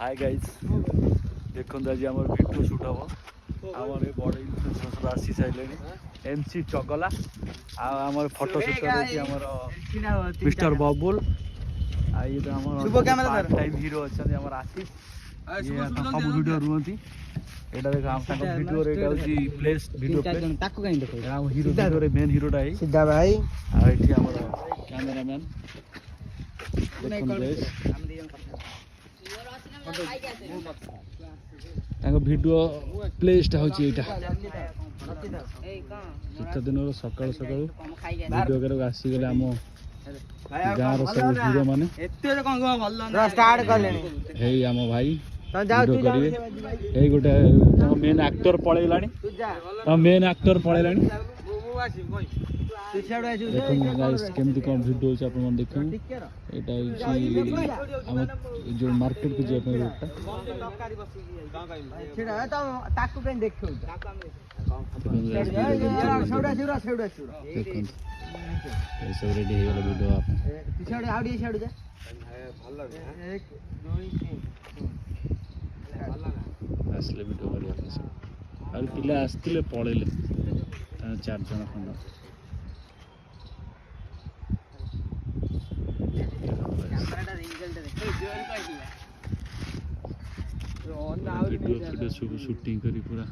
hi guys देखो आज आम वीडियो शूट हम आम बड़ इनफ्लुएंसर आसी सारे एमसी चगला आम photo shoot mister Babul I part time hero अच्छा आशीष सब वीडियो रुहति एटा देख हम वीडियो रे एटा होची प्लेस वीडियो ताको काई देखो हम हीरो वीडियो रे मेन हीरोटा है सीधा भाई आ एठी हमर कैमरामैन देखो गाइस ताको वीडियो प्लेसटा होची एटा शीत दिन सकाळ सकाळ वीडियो करे आसी गेले हम गाँव रो सब हीरो माने एते कोन भल स्टार्ट करले हे हम भाई वीडियो करिए ए गोटे मेन एक्टर पळेलानी मेन एक्टर पळेलानी देखो गाइस केमती कोन वीडियो छ अपन मन देखो एटा हम जो मार्केट को जे अपन रोडटा छेड़ा त ताकू पे देखो देखो ये सब रेडी हो गला वीडियो आप पिछाड़े आउडी छाड़ जा भल लागे 1 2 3 असले वीडियो करिया सब और पिला आस्तिले पळेले 4 जण खंड वीडियो शूटिंग करी पूरा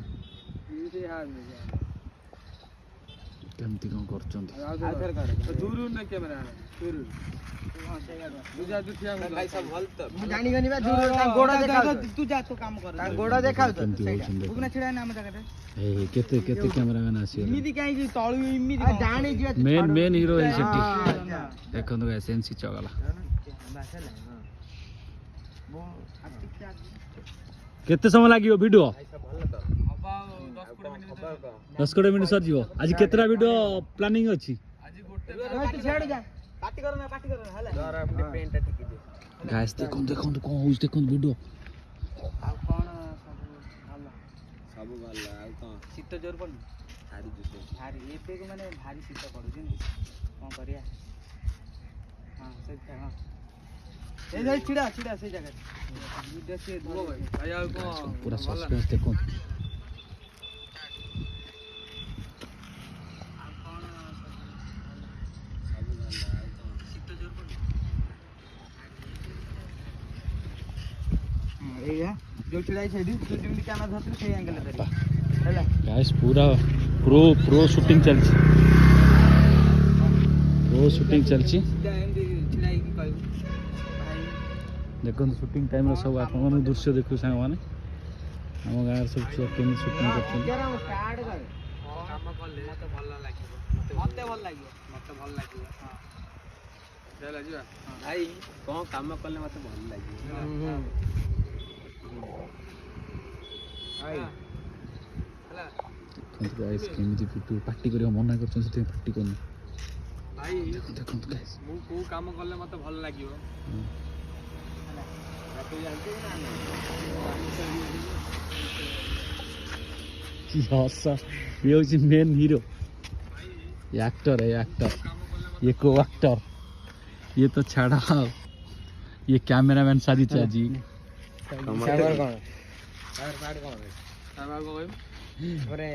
केमती कौन करछन दूरु न कैमरा दूरु बुझा तू थिया भाई सब हल त मु जानि गनि बा दूरु ता गोडा देखा तू जा तो काम कर ता गोडा देखा तो बुगना छिड़ा ना हम जगह ए केते केते कैमरामैन आसी इमिदी काई कि तळु इमिदी जानि जे मेन हीरो है सेठी देखो तो एसएनसी चगला केते समय लागियो वीडियो 10 मिनट सर जीवो आज केतरा वीडियो प्लानिंग अछि आज गोटे छाड़ जा पार्टी करना हला जरा अपने पेंट टिकी दे गाइस देखो कोन होइस देखो वीडियो आ कोन सब भला आ कोन शीत जोर पड़ भारी जुसे भारी एते को माने भारी शीत पड़ु छी कोन करिया हां से हां ए जाई छिड़ा से जगह वीडियो से दुओ भाई आ कोन पूरा सस्पेंस देखो जो चढ़ाई छै दी तो जेमि कैमरा धरते से एंगल धरि हैला गाइस पूरा प्रो शूटिंग चलछि चढ़ाई की कहू भाई देखो शूटिंग टाइम रो सब आपन मन दृश्य देखु संग माने हम गार सब केमि शूटिंग करछन स्टार्ट कर काम करले मते भल लागियो हां चल आजिबा भाई कोन काम करले मते भल लागियो गाइस केमती पिटू पार्टी करियो मना करछन से पार्टी करन भाई देखो गाइस मु को काम करले मते भल लागियो की हसा ये होची मेन हीरो एक्टर है ये को एक्टर ये तो छाड़ा ये कैमरामैन साजी चाजी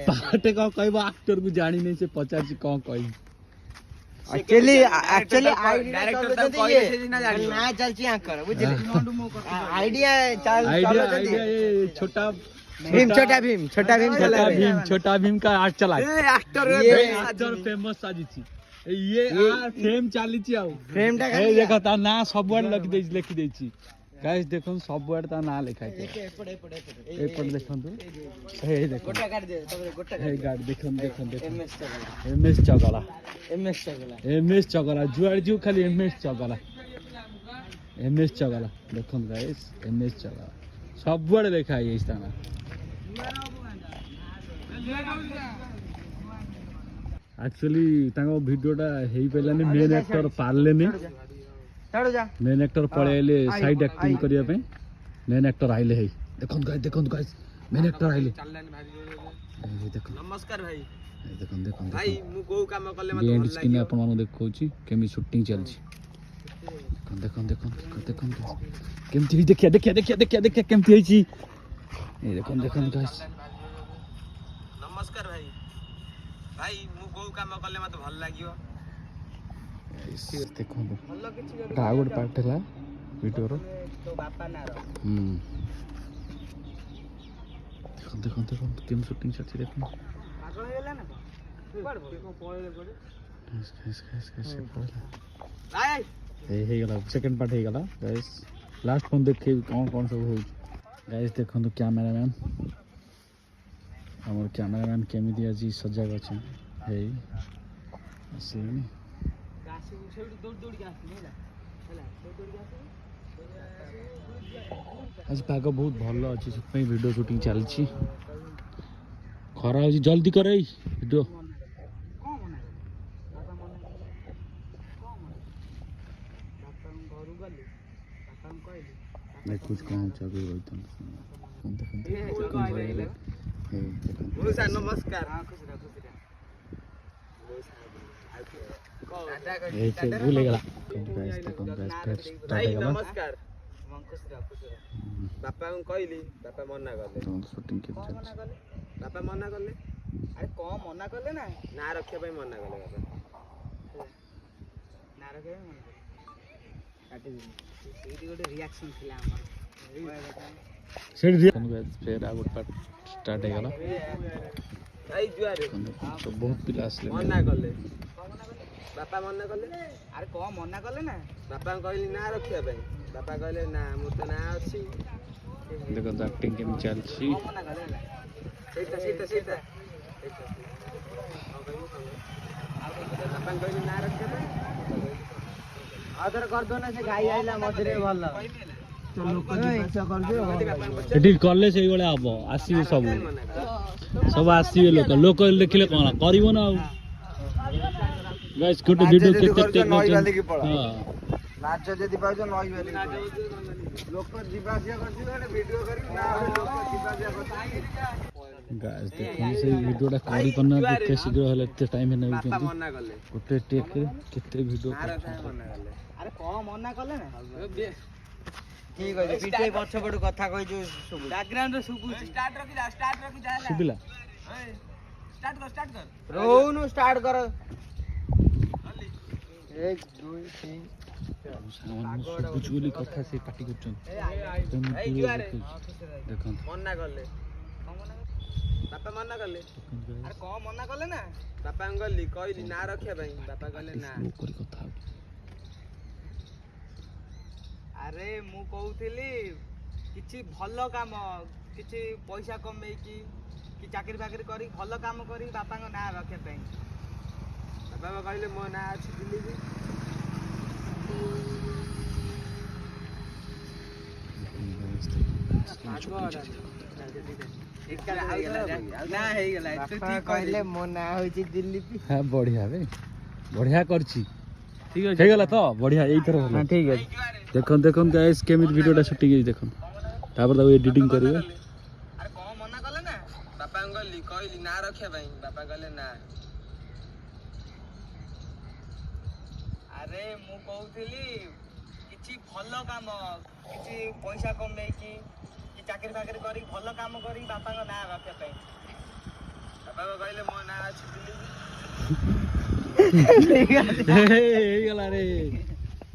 पाटे को कहबो एक्टर को जानी नहीं से पचार छी को कहि एक्चुअली डायरेक्टर तो कहि ना जानी ना चल छी आकर बुझली आईडिया छोटा भीम का आर्ट चला एक्टर फेमस साजी छी ये फेम चाली छी आउ फेम टा देखो ता ना सब वर्ड लिखि दै छी गाइस देखो सब वर्ड ता ना लिखाय छै एपड़ देखो तो हे देखो गोटा काट दे तबरे गोटा हे गाड देखो एमएस चगला जुआर जू खाली एमएस चगला देखो गाइस एमएस चगला सब वर्ड लिखाय छै स्थाना एक्चुअली ताको वीडियोटा हेई पेलानी मेन एक्टर पारलेनी चढ़ जा मेन एक्टर पळेले साइड एक्टिंग करिया पे मेन एक्टर आइले है देखो गाइस मेन एक्टर आइले देखो नमस्कार भाई देखो भाई मु को काम करले मत भल लागी एंड स्क्रीन अपन मानो देखौ छी केमी शूटिंग चल छी देखो देखो देखो केमती देखिए देखिए देखिए देखिए देखिए केमती होईची ए देखो देखो गाइस नमस्कार भाई भाई मु को काम करले मते भल लागियो देखो राउड पार्ट है वीडियो रो तो बापा ना रो देखो देखो देखो केम शूटिंग चलती देखो पागल हो गेला ना पड़ को पळले पड़े गाइस गाइस गाइस पड़ला भाई हे गला सेकंड पार्ट हे गला गाइस लास्ट फोन देखे कौन कौन सब हो गाइस देखो तो कैमरामैन हमर कैमरामैन केमिति আজি सजा गछ हे असली गासी उछेड दौड़ दौड़ के आसी हैला हैला दौड़ के आसी आज पाग बहुत भल अच्छी सब वीडियो शूटिंग चलती खरा हो जल्दी कर वीडियो कुछ कौन चाबी नमस्कार भूल गला नमस्कार बापा को कहली बापा मना करले शूटिंग के बापा मना करले अरे कौन मना करले ना ना रखे भाई मना करले बापा ना रखे मना काटी दे एटी गोटे रिएक्शन थिला हमर सेड रिएक्शन फिर आउट पार्ट स्टार्ट हे गला आई जुआरे तो बहुत पिला असले मना करले बापा मना करले अरे कौन मना करले ना बापा को कहली ना रखे भाई बापा कहले ना मु तो ना अछि देखो एक्टिंग केम चलची मना करले सीता सीता सीता बापा कहली ना रखे भाई आदर कर दो ना से गाई आइला मधुरे भल तो लोक जिपासा कर दियो एटी करले सेई गळे आबो आसीबो सब सब आसीबे लोक लोक देखिले कोन करिवो ना गाइस गोटे वीडियो केते हां नाच जदी पाउछ नई वाली लोक जिपासिया करछि एटा वीडियो करी ना लोक जिपासिया करछि गाइस देखो से वीडियोटा करी करना केते शीघ्र हले एते टाइम नै बापा मना करले गोटे टेक केते वीडियो मना करले अरे को मना करले ना की कहै पीछे पछ पड कथा कहै जो बैकग्राउंड रे सुबुची स्टार्ट रखि जा सुबिला स्टार्ट कर रोनु स्टार्ट कर 1 2 3 कुछ बोली कथा से पार्टी करछन देखो मना करले बापा मना करले अरे को मना करले ना बापा गल्ली कहली ना रखे भाई बापा कहले ना करी कथा अरे मु कहउथिली किछि भलो काम किछि पैसा कमै की चाकरी बाकरी करी भलो काम करी बापा को ना रखे पई बाबा कहले मो ना अछि दिल्ली भी ना हे गेला तू ठीक कहले मो ना होई दिल्ली भी हां बढ़िया बे बढ़िया करछि ठीक है हे गेला तो बढ़िया एई तरह हां ठीक है देखो देखो गाइस केमित वीडियोटा शूटिंग है देखो तापर ताको एडिटिंग करिवे अरे को मना करले ना बापा गल्ली कहली ना रखे भाई बापा कहले ना अरे मु कहउथिली किछि भलो काम किछि पैसा कमै की चाकरी बाकरी करी भलो काम करी बापा को ना रखे पई बापा को कहले मो ना अछि दिल्ली हे गेला रे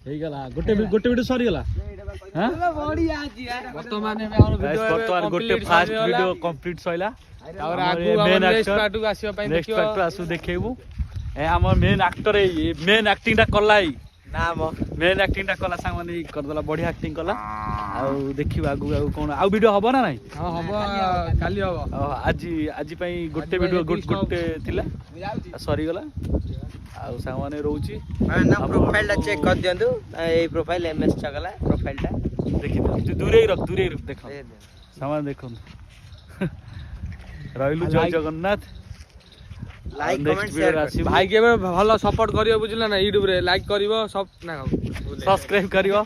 हे गेला गोटे वीडियो सरी गेला हां बढ़िया अछि यार वर्तमान में हमर वर्तमान गोटे फास्ट वीडियो कंप्लीट सइला और आगु हमर नेक्स्ट पार्ट को आसीबा पई नेक्स्ट पार्ट आसु देखेबू ए हमर मेन एक्टर ए मेन एक्टिंग टा करलाई ना मो मेन एक्टिंग टा कला संग माने कर देला बढ़िया एक्टिंग कला आ देखिबा आगु कोन आ वीडियो हबो ना नहीं हां हबो काली हबो आज पई गोटे वीडियो गोटे थिला सरी गेला आ संग माने रहउची ना प्रोफाइल टा चेक कर दियंतु ए प्रोफाइल एमएस चगला प्रोफाइल टा देखि तू दूरे रख देखो सामान देखो रहिलु जय जगन्नाथ लाइक कमेंट शेयर भाई के भलो सपोर्ट करियो बुझला ना YouTube रे लाइक करिवो सब ना सब्सक्राइब करियो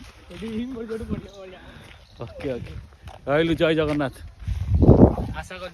ओके ओके रहिलु जय जगन्नाथ आशा कर